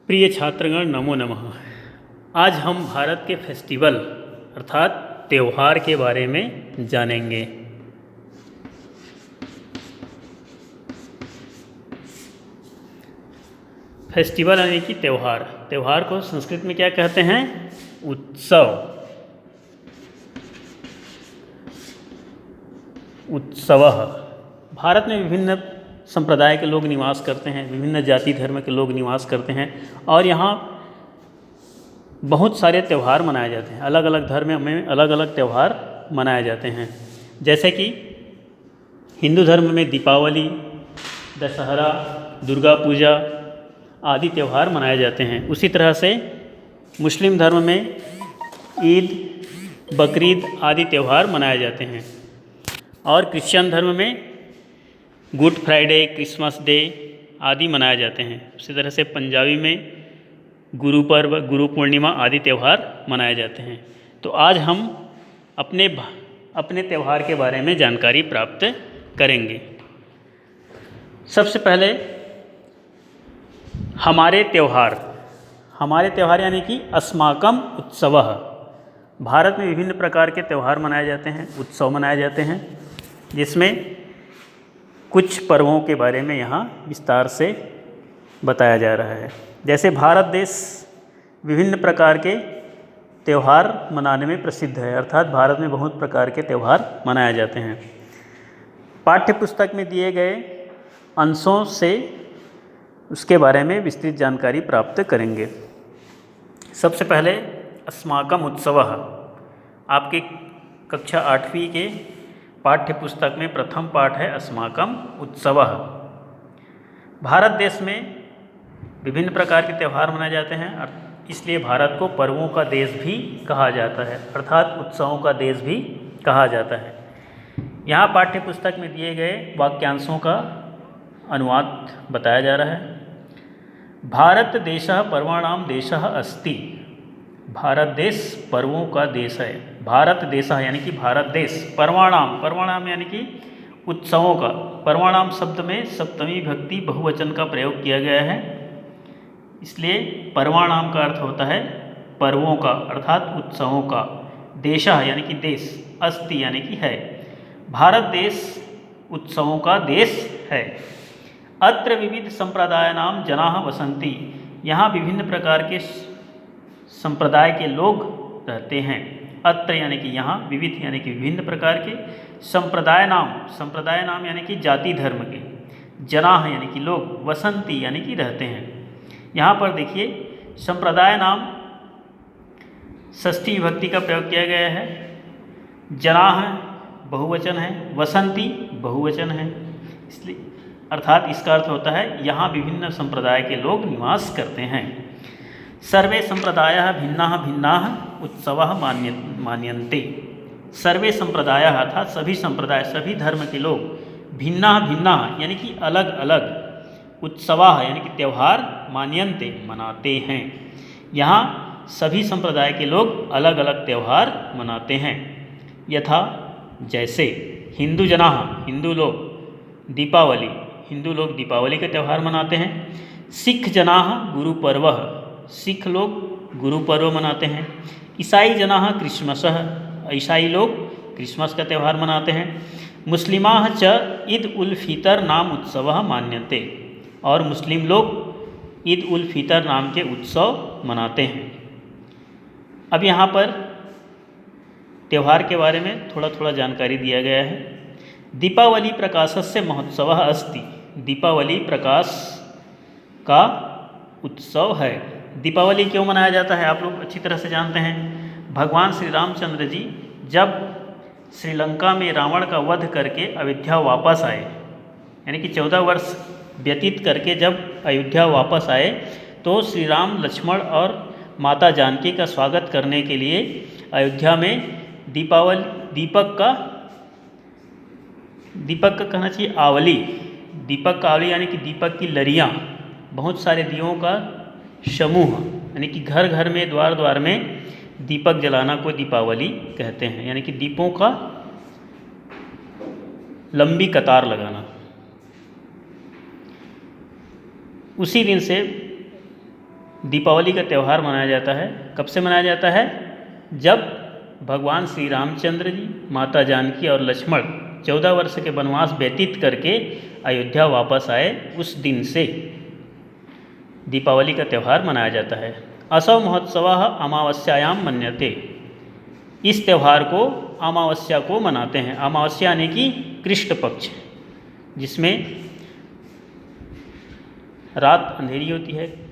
प्रिय छात्रगण, नमो नमः। आज हम भारत के फेस्टिवल अर्थात त्यौहार के बारे में जानेंगे। फेस्टिवल यानी कि त्यौहार। त्यौहार को संस्कृत में क्या कहते हैं? उत्सव। उत्सवः। भारत में विभिन्न संप्रदाय के लोग निवास करते हैं, विभिन्न जाति धर्म के लोग निवास करते हैं और यहाँ बहुत सारे त्यौहार मनाए जाते हैं। अलग अलग धर्म में अलग अलग त्यौहार मनाए जाते हैं। जैसे कि हिंदू धर्म में दीपावली, दशहरा, दुर्गा पूजा आदि त्यौहार मनाए जाते हैं। उसी तरह से मुस्लिम धर्म में ईद, बकरीद आदि त्यौहार मनाए जाते हैं। और क्रिश्चियन धर्म में गुड फ्राइडे, क्रिसमस डे आदि मनाए जाते हैं। उसी तरह से पंजाबी में गुरु पर्व, गुरु पूर्णिमा आदि त्यौहार मनाए जाते हैं। तो आज हम अपने त्यौहार के बारे में जानकारी प्राप्त करेंगे। सबसे पहले हमारे त्यौहार यानी कि अस्माकम उत्सवः। भारत में विभिन्न प्रकार के त्यौहार मनाए जाते हैं, उत्सव मनाए जाते हैं, जिसमें कुछ पर्वों के बारे में यहाँ विस्तार से बताया जा रहा है। जैसे भारत देश विभिन्न प्रकार के त्यौहार मनाने में प्रसिद्ध है, अर्थात भारत में बहुत प्रकार के त्यौहार मनाए जाते हैं। पाठ्य पुस्तक में दिए गए अंशों से उसके बारे में विस्तृत जानकारी प्राप्त करेंगे। सबसे पहले अस्माकम उत्सवः। आपकी कक्षा 8वीं के पाठ्य पुस्तक में प्रथम पाठ है अस्माकम उत्सवः। भारत देश में विभिन्न प्रकार के त्यौहार मनाए जाते हैं, इसलिए भारत को पर्वों का देश भी कहा जाता है, अर्थात उत्सवों का देश भी कहा जाता है। यहाँ पाठ्य पुस्तक में दिए गए वाक्यांशों का अनुवाद बताया जा रहा है। भारत देशः पर्वाणां देशः अस्ति। भारत देश पर्वों का देश है। भारत देशः यानी कि भारत देश, पर्वाणाम यानी कि उत्सवों का। पर्वाणाम शब्द में सप्तमी भक्ति बहुवचन का प्रयोग किया गया है, इसलिए पर्वाणाम का अर्थ होता है पर्वों का अर्थात उत्सवों का। देशः यानी कि देश, अस्ति यानी कि है। भारत देश उत्सवों का देश है। अत्र विविध संप्रदायानां जनाः वसन्ति। यहाँ विभिन्न प्रकार के संप्रदाय के लोग रहते हैं। अत्र यानी कि यहाँ, विविध यानी कि विभिन्न प्रकार के, संप्रदाय नाम यानी कि जाति धर्म के, जनाः यानी कि लोग, वसंती यानी कि रहते हैं। यहाँ पर देखिए संप्रदाय नाम षष्ठी विभक्ति का प्रयोग किया गया है। जनाः बहुवचन है, वसंती बहुवचन है, इसलिए अर्थात इसका अर्थ होता है यहाँ विभिन्न संप्रदाय के लोग निवास करते हैं। सर्वे संप्रदायाः भिन्नाः भिन्नाः उत्सवाः मान्यन्ते। सर्वे संप्रदायाः अर्थात सभी संप्रदाय, सभी धर्म के लोग, भिन्नाः भिन्नाः यानी कि अलग अलग, उत्सवाः यानी कि त्यौहार, मान्यन्ते मनाते हैं। यहाँ सभी संप्रदाय के लोग अलग अलग त्यौहार मनाते हैं। यथा जैसे हिंदू जनाः हिंदू लोग, दीपावली हिंदू लोग दीपावली का त्यौहार मनाते हैं। सिख जनाः गुरु पर्वः, सिख लोग गुरु पर्व मनाते हैं। ईसाई जनाः क्रिसमसः, ईसाई लोग क्रिसमस का त्यौहार मनाते हैं। मुस्लिमाः च ईद उल फितर नाम उत्सवः मान्यन्ते। और मुस्लिम लोग ईद उल फितर नाम के उत्सव मनाते हैं। अब यहाँ पर त्यौहार के बारे में थोड़ा थोड़ा जानकारी दिया गया है। दीपावली प्रकाशस्य महोत्सवः अस्ति। दीपावली प्रकाश का उत्सव है। दीपावली क्यों मनाया जाता है आप लोग अच्छी तरह से जानते हैं। भगवान श्री रामचंद्र जी जब श्रीलंका में रावण का वध करके अयोध्या वापस आए, यानी कि 14 वर्ष व्यतीत करके जब अयोध्या वापस आए, तो श्री राम, लक्ष्मण और माता जानकी का स्वागत करने के लिए अयोध्या में दीपक का कहना चाहिए आवली, दीपक का आवली यानी कि दीपक की लड़ियाँ, बहुत सारे दियों का समूह, यानी कि घर घर में, द्वार द्वार में दीपक जलाना को दीपावली कहते हैं, यानी कि दीपों का लंबी कतार लगाना। उसी दिन से दीपावली का त्यौहार मनाया जाता है। कब से मनाया जाता है? जब भगवान श्री रामचंद्र जी, माता जानकी और लक्ष्मण 14 वर्ष के वनवास व्यतीत करके अयोध्या वापस आए, उस दिन से दीपावली का त्यौहार मनाया जाता है। असौ महोत्सवः अमावस्यायां मन्यते। इस त्यौहार को अमावस्या को मनाते हैं। अमावस्या यानी कि कृष्ण पक्ष, जिसमें रात अंधेरी होती है।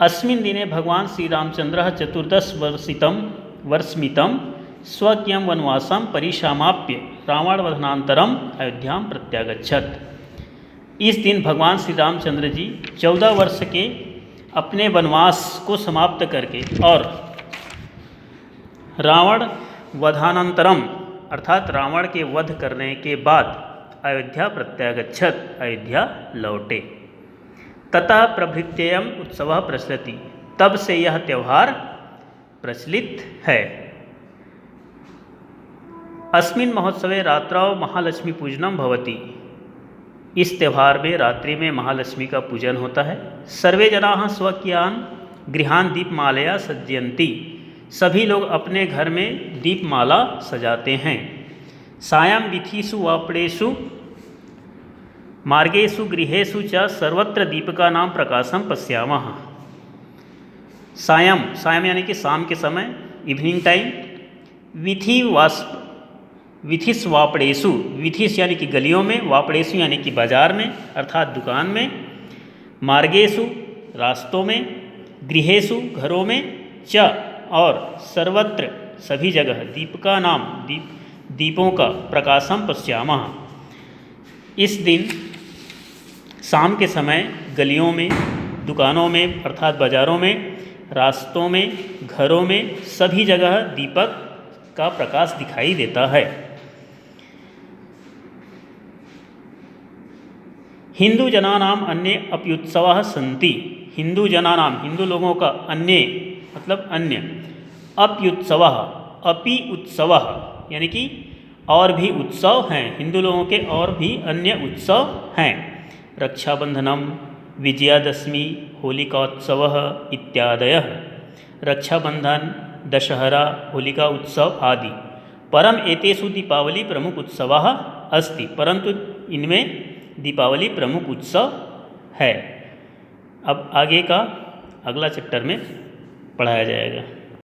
अस्मिन् दिने भगवान श्री रामचंद्रः 14 वर्षमितं स्वकीयं वनवासं परिसमाप्य रावणवधानन्तरम् अयोध्यां प्रत्यागच्छत्। इस दिन भगवान श्री रामचंद्र जी 14 वर्ष के अपने वनवास को समाप्त करके और रावण वधानंतरम अर्थात रावण के वध करने के बाद अयोध्या प्रत्यागच्छत्, अयोध्या लौटे। ततः प्रभृत्ययम् उत्सवः प्रचलति। तब से यह त्यौहार प्रचलित है। अस्मिन् महोत्सवे रात्रौ महालक्ष्मी पूजनम भवति। इस त्यौहार में रात्रि में महालक्ष्मी का पूजन होता है। सर्वे जनाः स्वकीयान् गृहान् दीपमालया सज्जयन्ति। सभी लोग अपने घर में दीपमाला सजाते हैं। सायं वीथिषु वापड़ेषु मार्गेषु गृहेषु च सर्वत्र दीपिकानां प्रकाशं पश्यामः। सायं, सायं यानी कि शाम के समय, इवनिंग टाइम। विथिस वापड़ेषु, विथिस यानी कि गलियों में, वापड़ेषु यानी कि बाजार में अर्थात दुकान में, मार्गेषु रास्तों में, गृहेषु घरों में, च और सर्वत्र सभी जगह दीपिका नाम दीपों का प्रकाशम पश्यामः। इस दिन शाम के समय गलियों में, दुकानों में अर्थात बाज़ारों में, रास्तों में, घरों में सभी जगह दीपक का प्रकाश दिखाई देता है। हिंदू जनानाम अन्य अप्युत्सवाः सन्ति। हिंदू जनानाम, हिंदू लोगों का अन्य मतलब अन्य, अप्युत्सवाः अपि उत्सवः यानी कि और भी उत्सव हैं। हिंदू लोगों के और भी अन्य उत्सव हैं। रक्षाबंधनम, विजयादशमी, होलिकोत्सवः इत्यादयः। रक्षाबंधन, दशहरा, होलिका उत्सव आदि। परम एतेषु दीपावली प्रमुख उत्सवः अस्ति। परंतु इनमें दीपावली प्रमुख उत्सव है। अब आगे का अगला चैप्टर में पढ़ाया जाएगा।